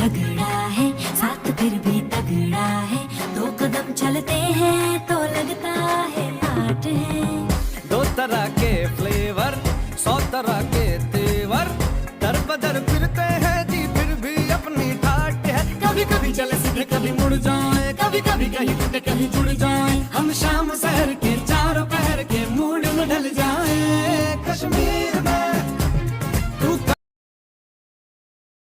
झगड़ा है साथ फिर भी तगड़ा है, 2 कदम चलते हैं तो लगता है 8 है। 2 तरह के फ्लेवर 100 तरह के तेवर, दर बदर फिरते हैं जी फिर भी अपनी ठाट है। कभी कभी चले सीधे कभी मुड़ जाए, कभी कभी कहीं टूटे कहीं जुड़ जाए, हम शाम से